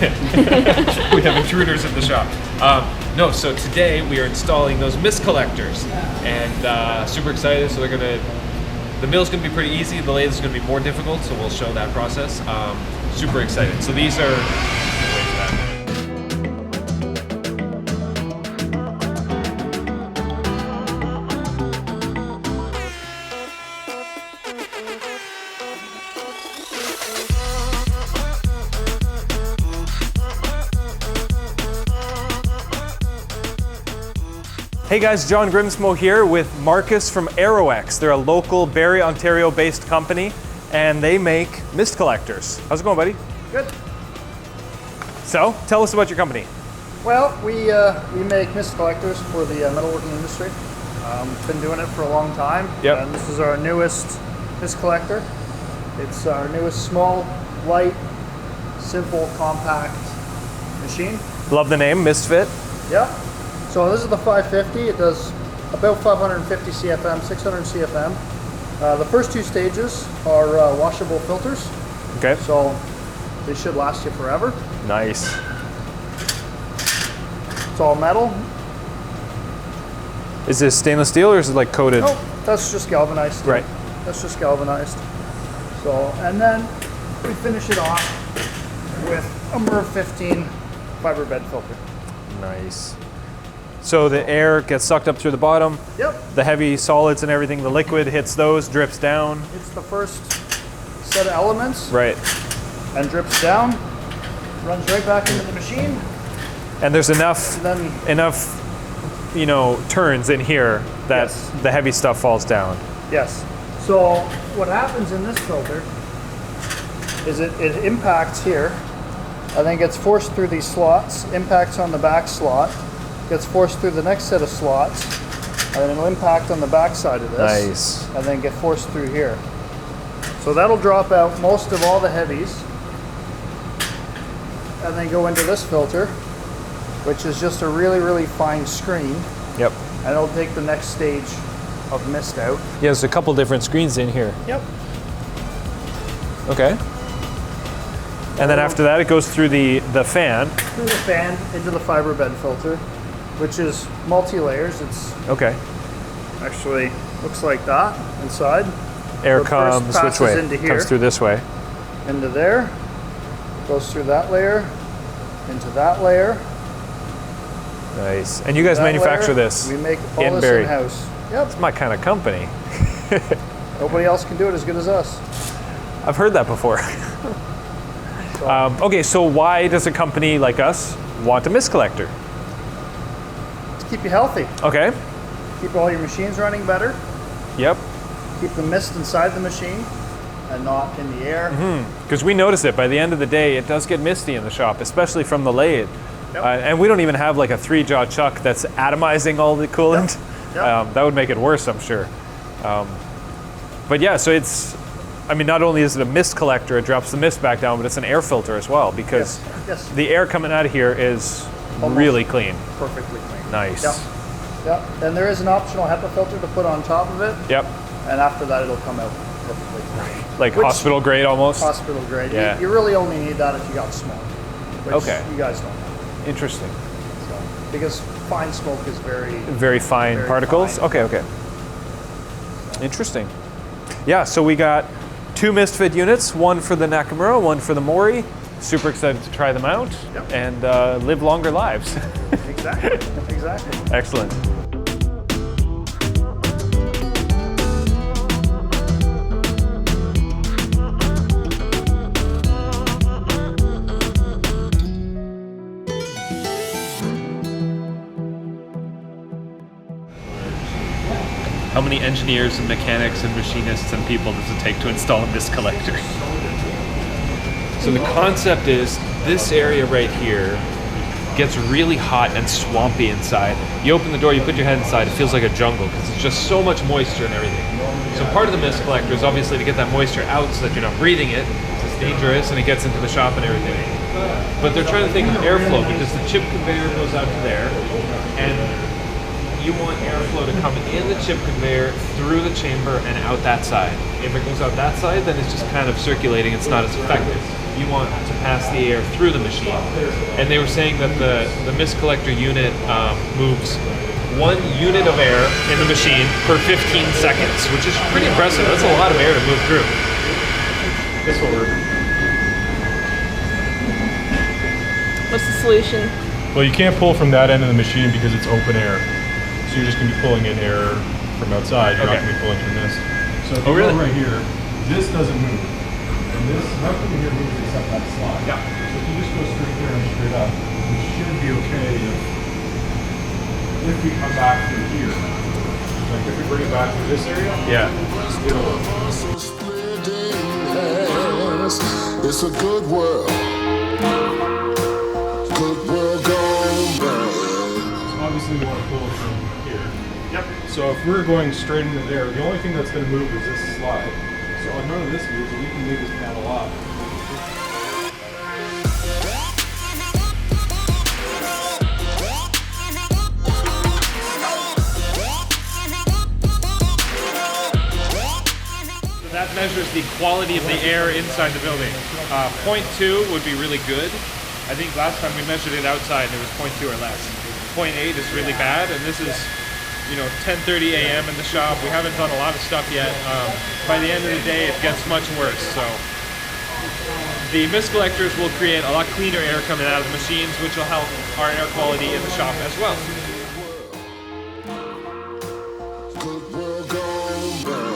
We have intruders in the shop. No, so today we are installing those mist collectors, and super excited. So the mill's gonna be pretty easy. The lathe is gonna be more difficult, so we'll show that process. Super excited. So these are. Hey guys, John Grimsmo here with Marcus from Aeroex. They're a local Barrie, Ontario-based company, and they make mist collectors. How's it going, buddy? Good. So, tell us about your company. Well, we make mist collectors for the metalworking industry. Been doing it for a long time. Yep. And this is our newest mist collector. It's our newest small, light, simple, compact machine. Love the name, Misfit. Yeah. So this is the 550. It does about 550 CFM, 600 CFM. The first two stages are washable filters. Okay. So they should last you forever. Nice. It's all metal. Is this stainless steel or is it like coated? Oh, that's just galvanized. Right. That's just galvanized. So, and then we finish it off with a MERV 15 fiber bed filter. Nice. So the air gets sucked up through the bottom. Yep. The heavy solids and everything, the liquid hits those, drips down. It's the first set of elements. Right. And drips down, runs right back into the machine. And there's enough, you know, turns in here that Yes. the heavy stuff falls down. Yes. So what happens in this filter is it impacts here, and then gets forced through these slots, impacts on the back slot, gets forced through the next set of slots, and then it'll impact on the back side of this. Nice. And then get forced through here. So that'll drop out most of all the heavies, and then go into this filter, which is just a really, really fine screen. Yep. And it'll take the next stage of mist out. Yeah, there's a couple different screens in here. Yep. Okay. And then after that, it goes through the fan. Through the fan into the fiber bed filter, which is multi-layers. It's Okay. actually looks like that inside. Air So it first comes which passes way? into here. Comes through this way. Into there, goes through that layer, into that layer. Nice. And you guys that manufacture layer. this We make all in this Barrie. in-house. Yep. It's my kind of company. Nobody else can do it as good as us. I've heard that before. Okay, so why does a company like us want a mist collector? To keep you healthy. Okay. Keep all your machines running better. Yep. Keep the mist inside the machine and not in the air. Because we notice it. By the end of the day, it does get misty in the shop, especially from the lathe. Yep. And we don't even have like a 3-jaw chuck that's atomizing all the coolant. Yep. That would make it worse, I'm sure. But yeah, so I mean, not only is it a mist collector, it drops the mist back down, but it's an air filter as well, because Yes. the air coming out of here is really clean. Perfectly clean. Nice. Yep. Yep. And there is an optional HEPA filter to put on top of it. Yep. And after that, it'll come out perfectly clean. Like Which- hospital grade almost? Hospital grade. Yeah. You really only need that if you got smoke. Which Okay. You guys don't have. Interesting. So, because fine smoke is Very fine Very particles? fine. Okay. Interesting. Yeah, so we got 2 Misfit units, one for the Nakamura, one for the Mori. Super excited to try them out and live longer lives. Exactly. Exactly. Excellent. How many engineers and mechanics and machinists and people does it take to install a mist collector? So the concept is this area right here gets really hot and swampy inside. You open the door, you put your head inside, it feels like a jungle because it's just so much moisture and everything. So part of the mist collector is obviously to get that moisture out so that you're not breathing it. It's dangerous and it gets into the shop and everything. But they're trying to think of airflow because the chip conveyor goes out to there and you want airflow to come in the chip conveyor through the chamber and out that side. If it goes out that side, then it's just kind of circulating, it's not as effective. you want to pass the air through the machine. And they were saying that the mist collector unit moves 1 unit of air in the machine per 15 seconds, which is pretty impressive. That's a lot of air to move through. This will work. What's the solution? Well, you can't pull from that end of the machine because it's open air. So you're just going to be pulling in air from outside. You're not going to be pulling from this. So if you go right here, this doesn't move. And this, nothing here moves except that slide. Yeah. So if you just go straight there and straight up, you should be okay if we come back through here. Like if we bring it back through this area, Yeah. it'll It's a good world. Good world gone bad. So obviously we want to pull it from here. Yep. So if we're going straight into there, the only thing that's going to move is this slide. So none of this moves, and we can move this panel up. That measures the quality of the air inside the building. 0.2 would be really good. I think last time we measured it outside and it was 0.2 or less. 0.8 is really bad, and this is, 10:30 a.m. in the shop. We haven't done a lot of stuff yet. By the end of the day, it gets much worse. So the mist collectors will create a lot cleaner air coming out of the machines, which will help our air quality in the shop as well. Good world gone bad.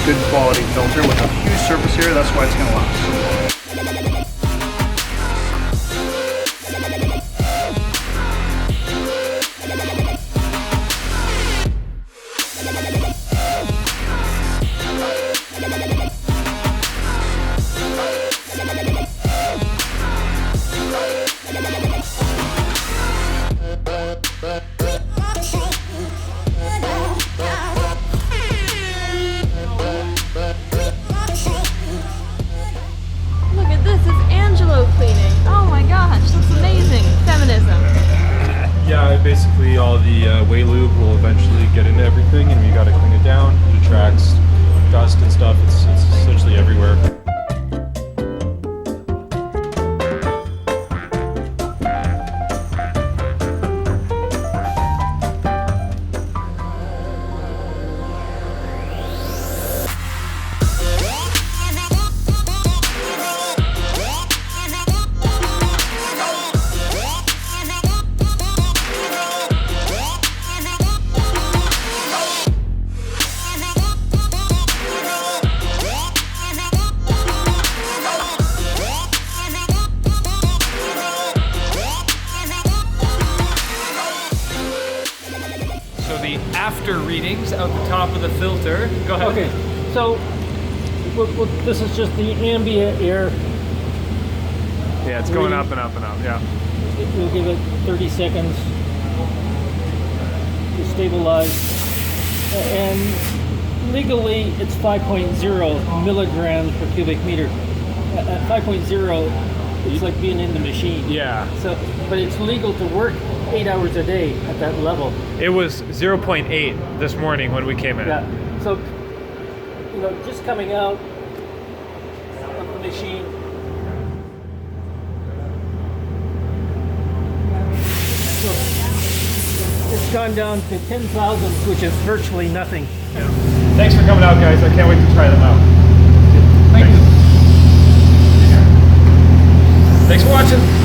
Good quality filter with a huge surface area, that's why it's going to last. Look at this, it's Angelo cleaning. Oh my gosh, that's amazing. Feminism. Yeah, basically all the whey lube will eventually get into everything, and we got to clean it down. It attracts dust and stuff. It's essentially everywhere. So the after readings out the top of the filter. Go ahead. Okay, so this is just the ambient air. Yeah, it's going up and up and up. Yeah. We'll give it 30 seconds to stabilize. And legally, it's 5.0 milligrams per cubic meter. At 5.0, it's like being in the machine. Yeah. So, but it's legal to work 8 hours a day at that level. It was 0.8 this morning when we came in. Yeah. So, just coming out of the machine. So it's gone down to 10 thousandths, which is virtually nothing. Yeah. Thanks for coming out, guys. I can't wait to try them out. Thank you. Thanks for watching.